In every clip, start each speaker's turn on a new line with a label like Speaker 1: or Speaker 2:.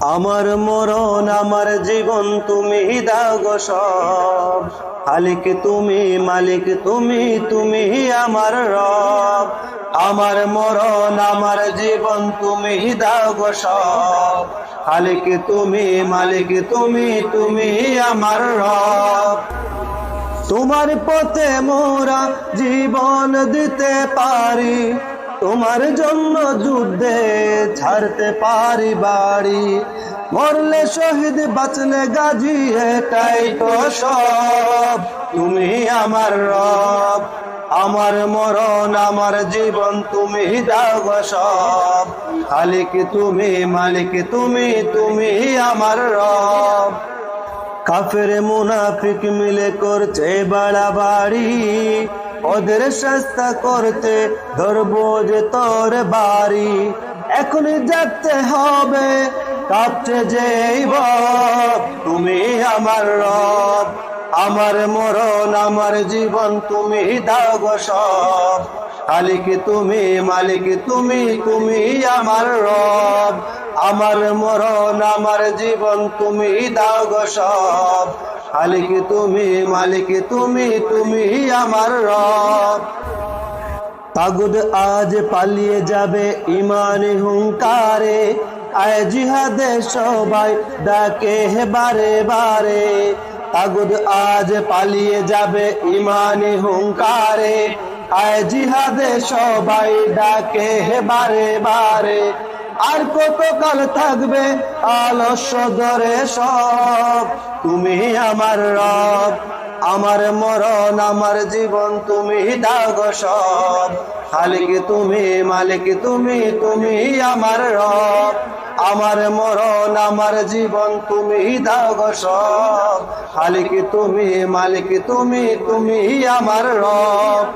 Speaker 1: আমার মরণ আমার জীবন তুমি দাও গো সব। খালিক তুমি, মালিক তুমি, তুমি আমার রব। আমার মরণ আমার জীবন তুমি দাও গো সব। খালিক তুমি, মালিক তুমি, তুমি আমার রব। তোমার পথে মোরা জীবন দিতে পারি, তোমার জন্য যুদ্ধে ছাড়তে পারি বাড়ি। মরলে শহীদ বাঁচলে গাজী এটাই তো সব। তুমি আমার রব। আমার মরণ আমার জীবন তুমি দাও গো সব। খালিক তুমি, মালিক তুমি, তুমি আমার রব। কাফের মুনাফিক মিলে করছে বাড়াবাড়ি, ওদের শাস্তা করতে ধরবো যে তোর বাড়ি। এখনই যেতে হবে কাঁপছে যেই বব। তুমি আমার রব। আমার মরণ আমার জীবন তুমি দাও গো সব। খালিক তুমি, মালিক তুমি, তুমি আমার রব। আমার মরণ আমার জীবন তুমি দাও গো সব। খালিক তুমি, মালিক তুমি, তুমি আমার রব। তাগুদ আজ পালিয়ে যাবে ইমানি হুঙ্কারে, আয় জিহাদে সবাই ডাকে বারে বারে। তাগুদ আজ পালিয়ে যাবে ইমানি হুঙ্কারে, আয় জিহাদে সবাই ডাকে বারে বারে। আর কতকাল থাকবে আলস্য ধরে সব। তুমি আমার রব। আমার মরণ আমার জীবন তুমি দাও গো সব। খালিক তুমি, মালিক তুমি, তুমি আমার রব। আমার মরণ আমার জীবন তুমি দাও গো সব। খালিক তুমি, মালিক তুমি, তুমি আমার রব।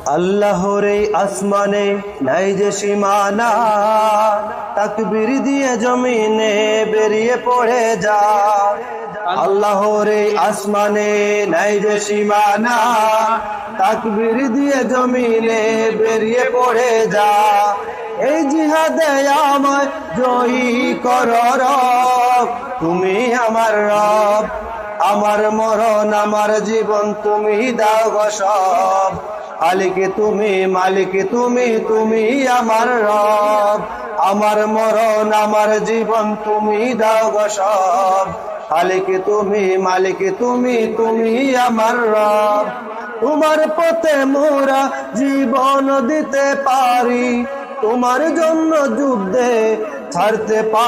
Speaker 1: আল্লাহর এই আসমানে নাই যে সীমানা, তাকবীর দিয়ে জমিনে বেরিয়ে পড়ে যা। আল্লাহর এই আসমানে নাই যে সীমানা, তাকবীর দিয়ে জমিনে বেরিয়ে পড়ে যা। এই জিহাদে আমায় জয়ী কর রব। তুমি আমার রব। আমার মরণ আমার জীবন তুমি দাও গো সব। খালিক তুমি, মালিক তুমি, তুমি আমার রব। আমার মরণ আমার জীবন তুমি দাও গো সব। খালিক তুমি, মালিক তুমি, তুমি আমার রব। তোমার পথে মোরা জীবন দিতে পারি, তোমার জন্য যুদ্ধে ছাড়তে পারি।